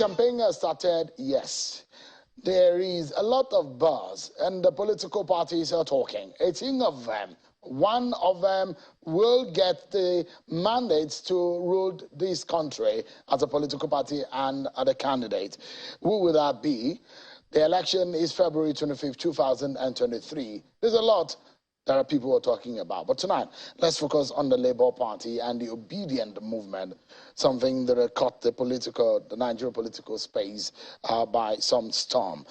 campaign has started, yes. There is a lot of buzz, and the political parties are talking. 18 of them. One of them will get the mandates to rule this country as a political party and as a candidate. Who will that be? The election is February 25th, 2023. There's a lot that are people are talking about. But tonight, let's focus on the Labour Party and the OBIdient movement, something that caught the Nigerian political space by some storm.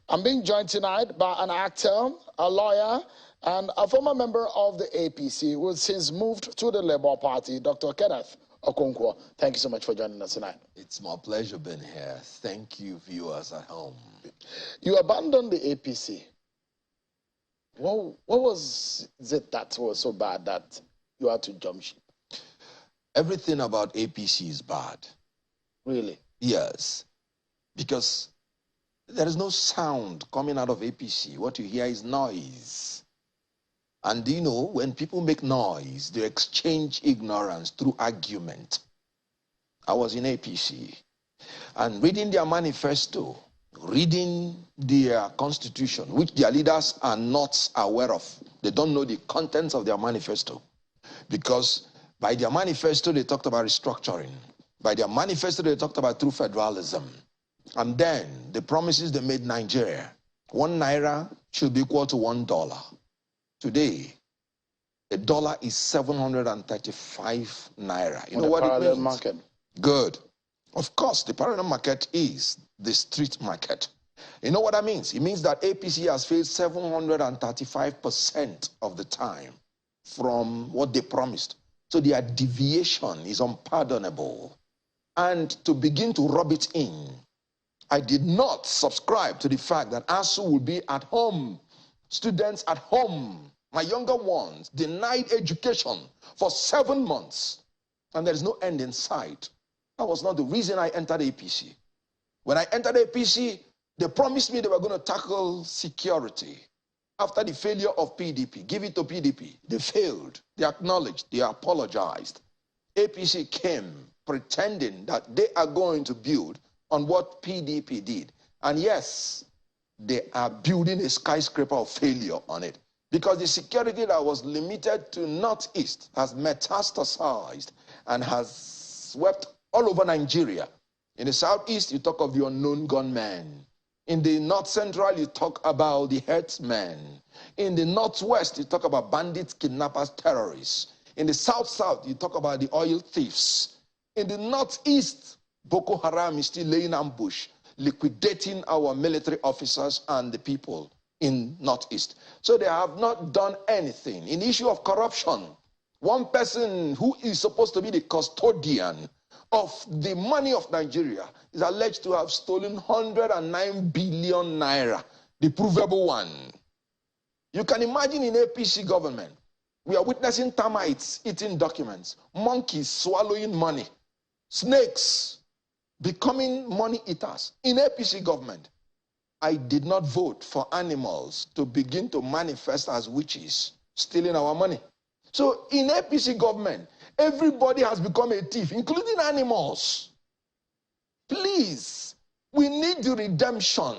I'm being joined tonight by an actor, a lawyer, and a former member of the APC who has since moved to the Labour Party, Dr. Kenneth Okonkwo. Thank you so much for joining us tonight. It's my pleasure being here. Thank you, viewers at home. You abandoned the APC. What was it that was so bad that you had to jump ship? Everything about APC is bad. Really? Yes. Because there is no sound coming out of APC. What you hear is noise. And you know, when people make noise, they exchange ignorance through argument. I was in APC and reading their manifesto, reading their constitution, which their leaders are not aware of. They don't know the contents of their manifesto. Because by their manifesto, they talked about restructuring. By their manifesto, they talked about true federalism. And then the promises they made Nigeria. 1 naira should be equal to $1. Today, a dollar is 735 naira. You know what it means? Market. Good. Of course, the parallel market is the street market. You know what that means? It means that APC has failed 735% of the time from what they promised. So their deviation is unpardonable. And to begin to rub it in, I did not subscribe to the fact that ASU will be at home. Students at home, my younger ones, denied education for 7 months. And there is no end in sight. That was not the reason I entered APC. When I entered APC, they promised me they were going to tackle security. After the failure of PDP, give it to PDP. They failed. They acknowledged. They apologized. APC came pretending that they are going to build on what PDP did. And yes, they are building a skyscraper of failure on it. Because the security that was limited to Northeast has metastasized and has swept all over Nigeria. In the Southeast, you talk of the unknown gunmen. In the North Central, you talk about the herdsmen. In the Northwest, you talk about bandits, kidnappers, terrorists. In the South-South, you talk about the oil thieves. In the Northeast, Boko Haram is still laying ambush, liquidating our military officers and the people in Northeast. So they have not done anything. In the issue of corruption, one person who is supposed to be the custodian of the money of Nigeria is alleged to have stolen 109 billion naira, the provable one. You can imagine in APC government, we are witnessing termites eating documents, monkeys swallowing money, snakes becoming money eaters. In APC government, I did not vote for animals to begin to manifest as witches, stealing our money. So in APC government, everybody has become a thief, including animals. Please, we need the redemption.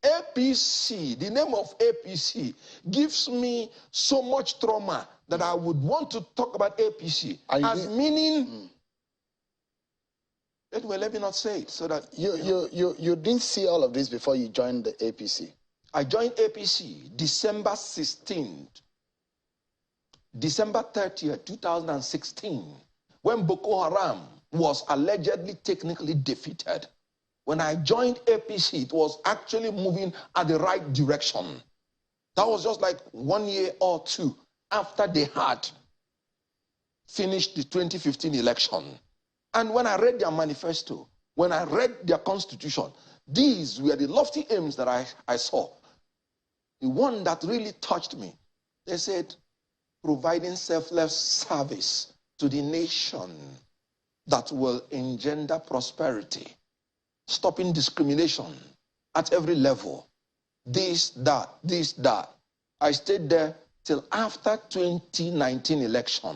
APC, the name of APC, gives me so much trauma that I would want to talk about APC as meaning... Anyway, let me not say it so that... You didn't see all of this before you joined the APC? I joined APC December 16th. December 30th, 2016, when Boko Haram was allegedly technically defeated. When I joined APC, it was actually moving at the right direction. That was just like 1 year or 2 after they had finished the 2015 election. And when I read their manifesto, when I read their constitution, these were the lofty aims that I saw. The one that really touched me, they said, providing selfless service to the nation that will engender prosperity, stopping discrimination at every level, this, that. I stayed there till after 2019 election,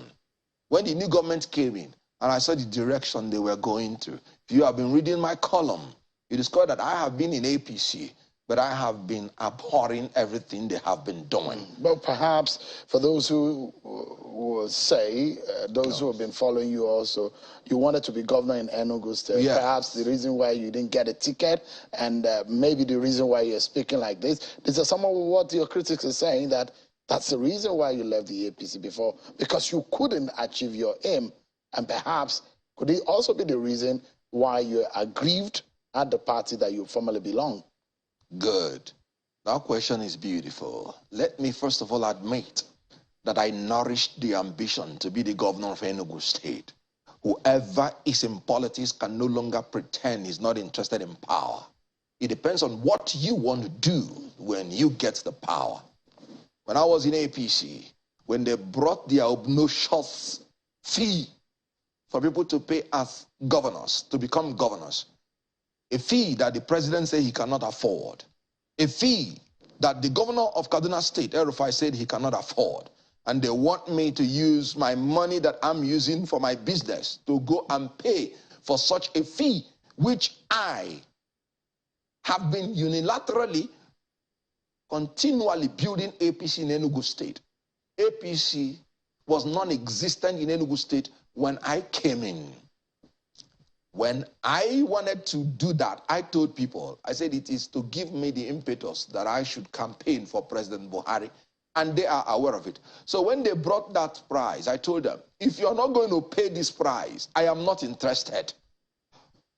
when the new government came in, and I saw the direction they were going to. If you have been reading my column, you discover that I have been in APC, but I have been abhorring everything they have been doing. But perhaps for those who will say, those who have been following you also, you wanted to be governor in Enugu State. Yes. Perhaps the reason why you didn't get a ticket, and maybe the reason why you're speaking like this. These are some of what your critics are saying, that that's the reason why you left the APC before, because you couldn't achieve your aim. And perhaps could it also be the reason why you're aggrieved at the party that you formerly belong? Good. That question is beautiful. Let me first of all admit that I nourished the ambition to be the governor of Enugu State. Whoever is in politics can no longer pretend he's not interested in power. It depends on what you want to do when you get the power. When I was in APC, when they brought the obnoxious fee for people to pay as governors, to become governors, a fee that the president said he cannot afford, a fee that the governor of Kaduna State, El-Rufai, said he cannot afford, and they want me to use my money that I'm using for my business to go and pay for such a fee, which I have been unilaterally, continually building APC in Enugu State. APC was non-existent in Enugu State when I came in. When I wanted to do that, I told people, I said it is to give me the impetus that I should campaign for President Buhari, and they are aware of it. So when they brought that prize, I told them, if you're not going to pay this prize, I am not interested.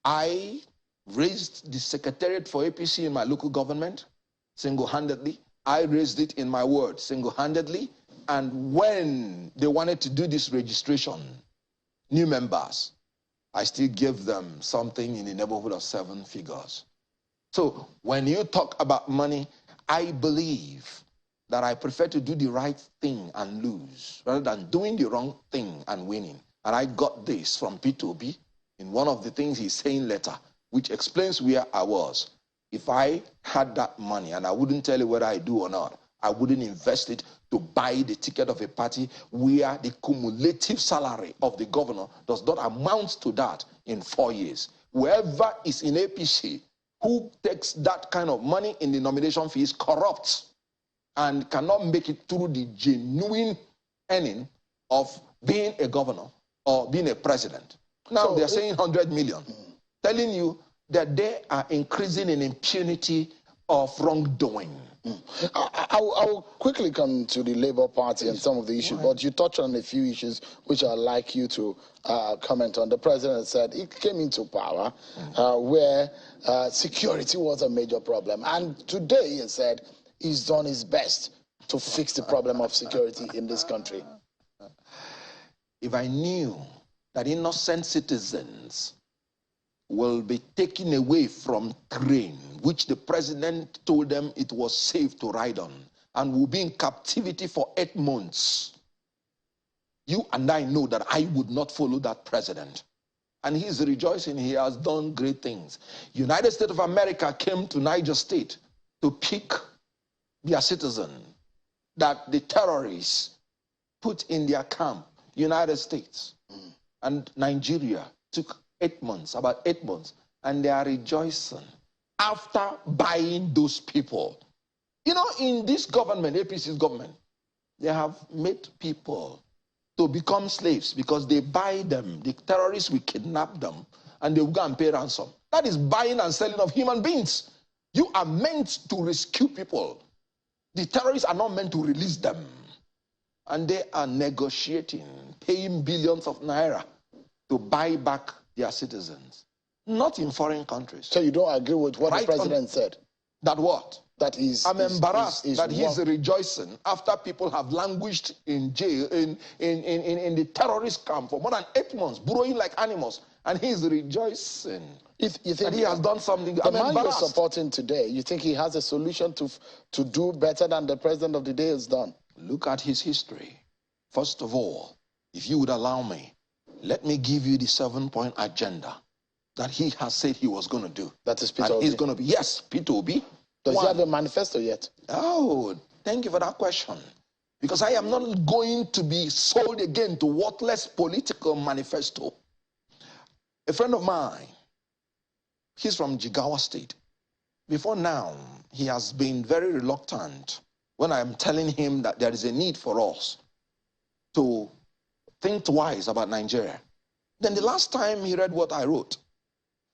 I raised the secretariat for APC in my local government single-handedly. I raised it in my ward single-handedly. And when they wanted to do this registration, new members, I still give them something in the neighborhood of 7 figures. So when you talk about money, I believe that I prefer to do the right thing and lose rather than doing the wrong thing and winning. And I got this from Peter Obi in one of the things he's saying later, which explains where I was. If I had that money, and I wouldn't tell you whether I do or not, I wouldn't invest it to buy the ticket of a party where the cumulative salary of the governor does not amount to that in 4 years. Whoever is in APC who takes that kind of money in the nomination fee is corrupt and cannot make it through the genuine earning of being a governor or being a president. Now so they're saying 100 million, telling you that they are increasing in impunity of wrongdoing. I will quickly come to the Labour Party and some of the issues, but you touched on a few issues which I'd like you to comment on. The president said he came into power where security was a major problem. And today he said he's done his best to fix the problem of security in this country. If I knew that innocent citizens will be taken away from train, which the president told them it was safe to ride on, and will be in captivity for 8 months, you and I know that I would not follow that president. And he's rejoicing. He has done great things. United States of America came to Niger State to pick their citizen that the terrorists put in their camp, United States. And Nigeria took 8 months, about 8 months, and they are rejoicing after buying those people. You know, in this government, APC's government, they have made people to become slaves because they buy them. The terrorists will kidnap them and they will go and pay ransom. That is buying and selling of human beings. You are meant to rescue people. The terrorists are not meant to release them. And they are negotiating, paying billions of naira to buy back their citizens. Not in foreign countries. So you don't agree with what the president said? That what? That is, I'm embarrassed that he's rejoicing after people have languished in jail, in the terrorist camp for more than 8 months, burrowing like animals, and he's rejoicing you think that he has done something. The man you're supporting today, you think he has a solution to do better than the president of the day has done? Look at his history. First of all, if you would allow me, let me give you the 7-point agenda that he has said he was going to do. That is Peter Obi. He's going to be, yes, Peter Obi. Does he have a manifesto yet? Oh, thank you for that question. Because I am not going to be sold again to worthless political manifesto. A friend of mine He's from Jigawa State. Before now, he has been very reluctant when I'm telling him that there is a need for us to think twice about Nigeria. Then the last time he read what I wrote,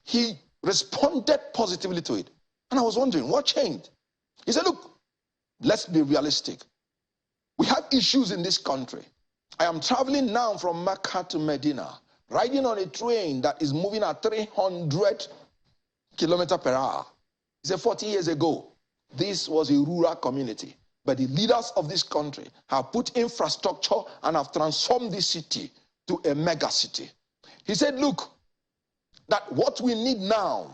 he responded positively to it. And I was wondering, what changed? He said, look, let's be realistic. We have issues in this country. I am traveling now from Mecca to Medina, riding on a train that is moving at 300 kilometers per hour. He said 40 years ago, this was a rural community. But the leaders of this country have put infrastructure and have transformed this city to a mega city. He said, look, that what we need now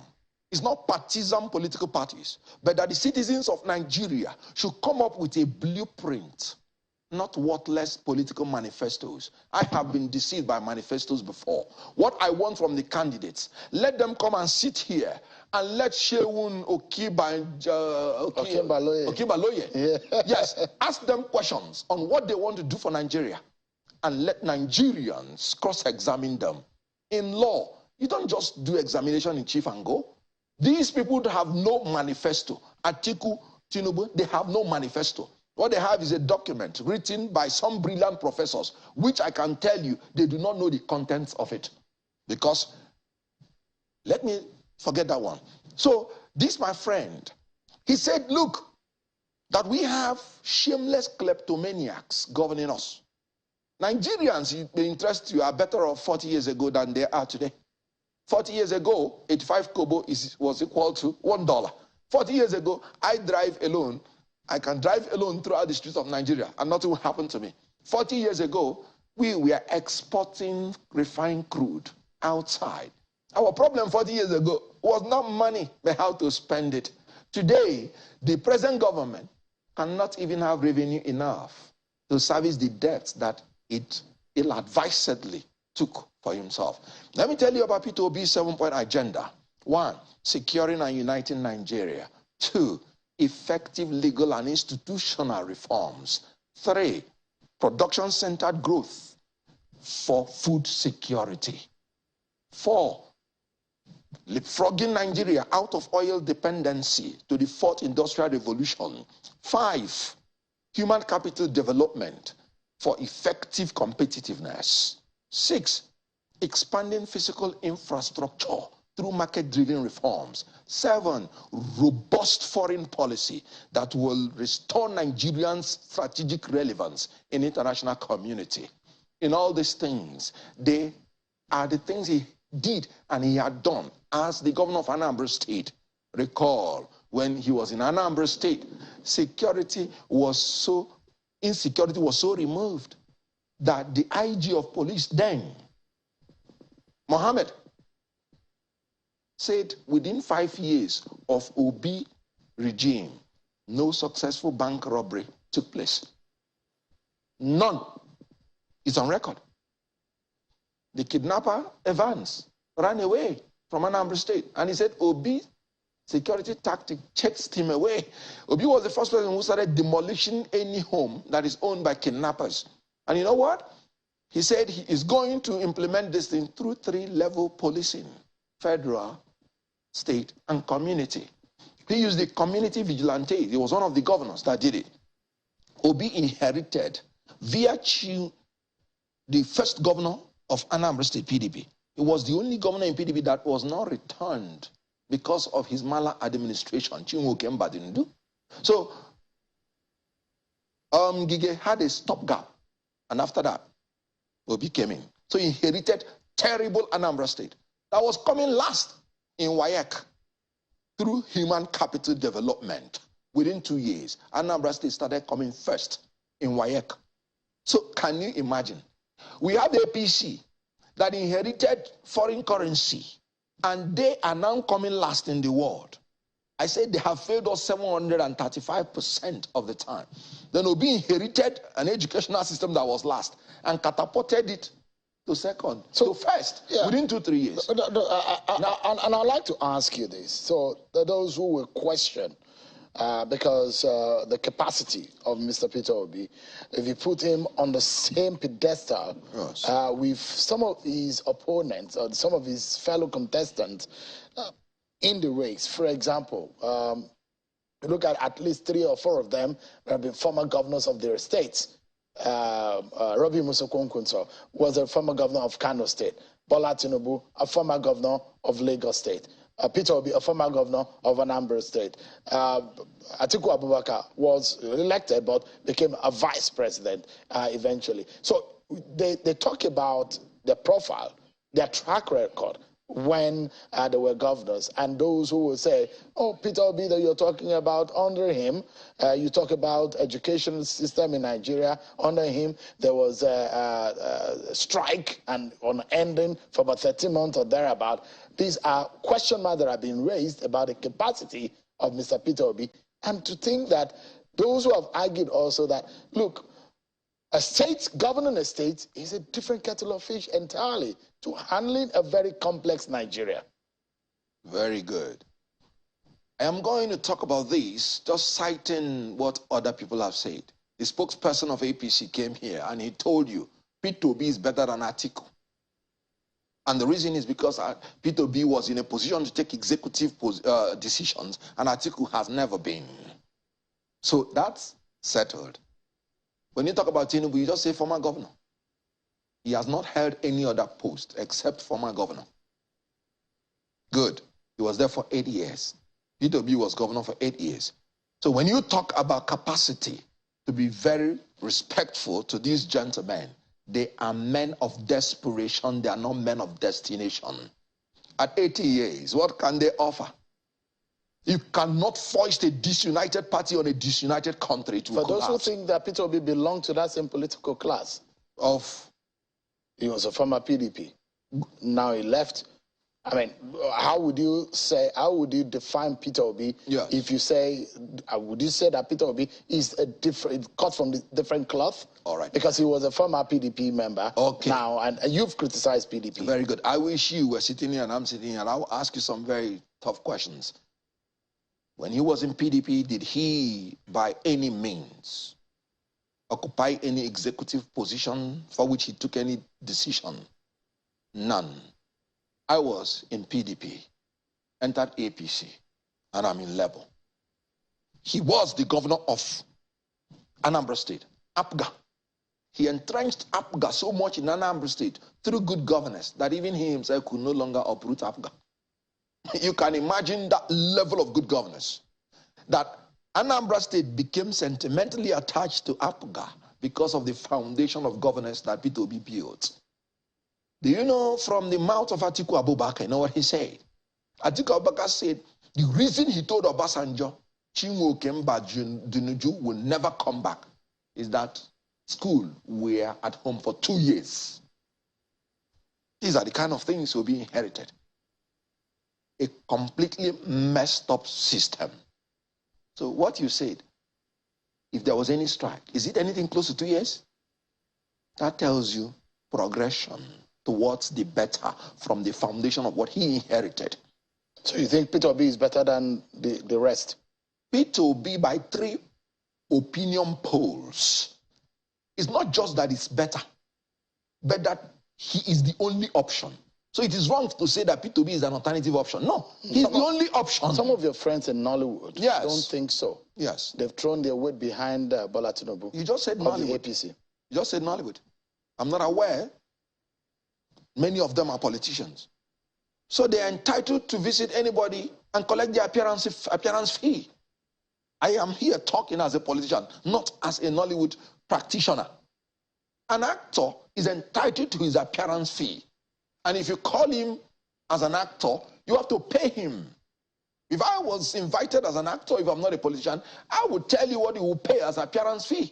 is not partisan political parties, but that the citizens of Nigeria should come up with a blueprint, not worthless political manifestos. I have been deceived by manifestos before. What I want from the candidates, let them come and sit here and let Shewun Okibaloye, yes, ask them questions on what they want to do for Nigeria, and let Nigerians cross-examine them. In law, you don't just do examination in chief and go. These people have no manifesto. Atiku, Tinubu, they have no manifesto. What they have is a document written by some brilliant professors, which I can tell you, they do not know the contents of it. Because, let me forget that one. So, this, my friend, he said, look, that we have shameless kleptomaniacs governing us. Nigerians, it may interest you, are better off 40 years ago than they are today. 40 years ago, 85 kobo was equal to $1. 40 years ago, I drive alone. I can drive alone throughout the streets of Nigeria and nothing will happen to me. 40 years ago, we were exporting refined crude outside. Our problem 40 years ago was not money, but how to spend it. Today, the present government cannot even have revenue enough to service the debts that it ill-advisedly took for himself. Let me tell you about Peter Obi's 7-point agenda. 1, securing and uniting Nigeria. 2, effective legal and institutional reforms. 3, production-centered growth for food security. 4, leapfrogging Nigeria out of oil dependency to the 4th industrial revolution. 5, human capital development for effective competitiveness. 6, expanding physical infrastructure through market-driven reforms. 7, robust foreign policy that will restore Nigerians' strategic relevance in international community. In all these things, they are the things he did and he had done as the governor of Anambra State. Recall, when he was in Anambra State, insecurity was so removed that the IG of police then, Mohammed, said within 5 years of Obi regime, no successful bank robbery took place. None. It's on record. The kidnapper, Evans, ran away from Anambra State. And he said Obi security tactic chased him away. Obi was the first person who started demolishing any home that is owned by kidnappers. And you know what? He said he is going to implement this thing through 3-level policing: federal, state, and community. He used the community vigilante. He was one of the governors that did it. Obi inherited, via Chiu, the first governor of Anambra State, PDP. He was the only governor in PDP that was not returned because of his maladministration. Chinwoke Mba didn't do. So, Gige had a stopgap. And after that, Obi came in. So he inherited terrible Anambra State. That was coming last in WAEC through human capital development. Within 2 years, Anambra State started coming first in WAEC. So can you imagine? We have the APC that inherited foreign currency, and they are now coming last in the world. I said they have failed us 735% of the time. Then Obi inherited an educational system that was last and catapulted it to second, to first, within 2-3 years. And I'd like to ask you this. So those who will question, because the capacity of Mr. Peter Obi, if you put him on the same pedestal with some of his opponents or some of his fellow contestants, in the race. For example, look at least 3 or 4 of them have been former governors of their states. Robbie Okonkwo was a former governor of Kano State. Bola Tinubu, a former governor of Lagos State. Peter Obi, a former governor of Anambra State. Atiku Abubakar was elected but became a vice president eventually. So they talk about their profile, their track record when they were governors, and those who will say, oh, Peter Obi that you're talking about, under him, you talk about education system in Nigeria, under him, there was a strike and on ending for about 13 months or thereabout. These are question marks that are being raised about the capacity of Mr. Peter Obi, and to think that those who have argued also that, look, a state, governing a state is a different kettle of fish entirely to handling a very complex Nigeria. Very good. I am going to talk about this, just citing what other people have said. The spokesperson of APC came here and he told you, Peter Obi is better than Atiku. And the reason is because Peter Obi was in a position to take executive decisions and Atiku has never been. So that's settled. When you talk about Tinubu, you just say former governor. He has not held any other post except former governor. Good. He was there for 8 years. Peter Obi was governor for 8 years. So when you talk about capacity, to be very respectful to these gentlemen, they are men of desperation. They are not men of destination. At 80 years, what can they offer? You cannot foist a disunited party on a disunited country to collapse. For those who think that Peter Obi belonged to that same political class, he was a former PDP. Now he left. I mean, how would you define Peter Obi if you say, would you say that Peter Obi is cut from the different cloth? All right. Because he was a former PDP member. Okay. Now, and you've criticized PDP. Very good. I wish you were sitting here and I'm sitting here, and I'll ask you some very tough questions. When he was in PDP, did he, by any means, occupy any executive position for which he took any decision? None. I was in PDP, entered APC, and I'm in Labour. He was the governor of Anambra State, APGA. He entrenched APGA so much in Anambra State through good governance that even he himself could no longer uproot APGA. You can imagine that level of good governance. That Anambra State became sentimentally attached to APGA because of the foundation of governance that Peter Obi built. Do you know from the mouth of Atiku Abubakar, you know what he said? Atiku Abubakar said, the reason he told Obasanjo, Chinwo Kemba Dinuju will never come back, is that school were at home for 2 years. These are the kind of things will be inherited. A completely messed up system. So what you said, if there was any strike, is it anything close to 2 years? That tells you progression towards the better from the foundation of what he inherited. So you think Peter Obi is better than the rest? Peter Obi, by 3 opinion polls, it's not just that it's better, but that he is the only option. So it is wrong to say that Peter Obi is an alternative option. No, he's the only option. Some of your friends in Nollywood don't think so. Yes. They've thrown their weight behind Bola Tinubu. You just said Nollywood. The APC. You just said Nollywood. I'm not aware. Many of them are politicians. So they are entitled to visit anybody and collect their appearance fee. I am here talking as a politician, not as a Nollywood practitioner. An actor is entitled to his appearance fee. And if you call him as an actor, you have to pay him. If I was invited as an actor, if I'm not a politician, I would tell you what he will pay as appearance fee.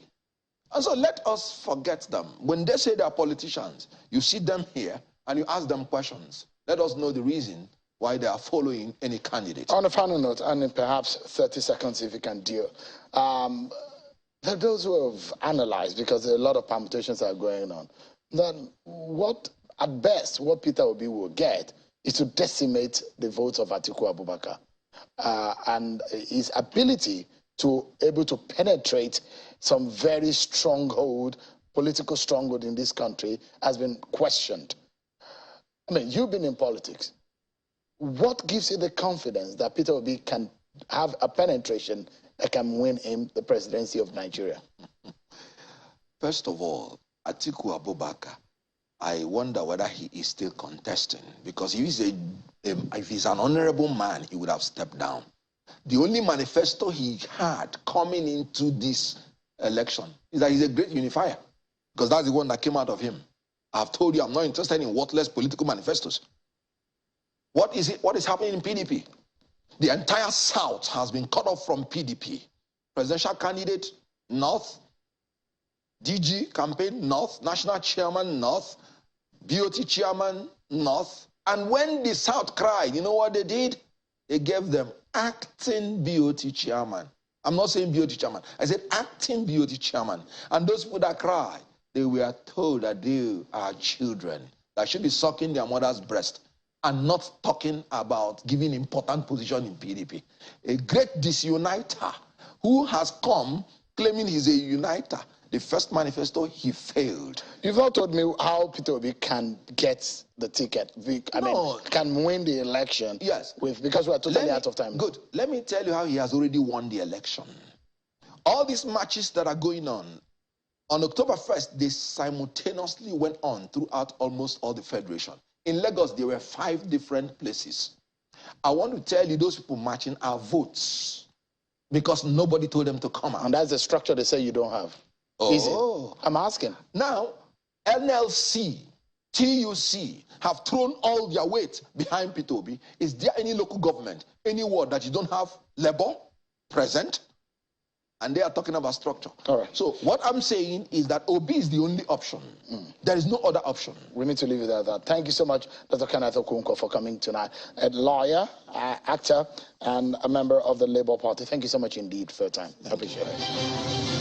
And so let us forget them. When they say they are politicians, you sit them here and you ask them questions. Let us know the reason why they are following any candidate. On a final note, and in perhaps 30 seconds if you can deal, there are those who have analyzed, because a lot of permutations are going on, that at best, what Peter Obi will get is to decimate the votes of Atiku Abubakar. And his ability to able to penetrate some very political stronghold in this country has been questioned. I mean, you've been in politics. What gives you the confidence that Peter Obi can have a penetration that can win him the presidency of Nigeria? First of all, Atiku Abubakar, I wonder whether he is still contesting, because if he's an honorable man, he would have stepped down. The only manifesto he had coming into this election is that he's a great unifier, because that's the one that came out of him. I've told you I'm not interested in worthless political manifestos. What is it? What is happening in PDP? The entire South has been cut off from PDP. Presidential candidate, North. DG campaign, North. National chairman, North. BOT chairman, North. And when the South cried, you know what they did? They gave them acting BOT chairman. I'm not saying BOT chairman. I said acting BOT chairman. And those people that cried, they were told that they are children that should be sucking their mother's breast and not talking about giving important position in PDP. A great disuniter who has come claiming he's a uniter. The first manifesto, he failed. You've not told me how Peter Obi can get the ticket. I mean, can win the election. Yes. Because we are totally out of time. Good. Let me tell you how he has already won the election. All these matches that are going on October 1st, they simultaneously went on throughout almost all the federation. In Lagos, there were 5 different places. I want to tell you, those people marching are votes because nobody told them to come out. And that's the structure they say you don't have. Oh. Is it? I'm asking. Now, NLC, TUC have thrown all their weight behind Peter Obi. Is there any local government, any ward that you don't have Labour present? And they are talking about structure. All right. So what I'm saying is that Obi is the only option. There is no other option. We need to leave it at that. Thank you so much, Dr. Kenneth Okonkwo, for coming tonight. A lawyer, actor, and a member of the Labour Party. Thank you so much indeed for your time. I appreciate it.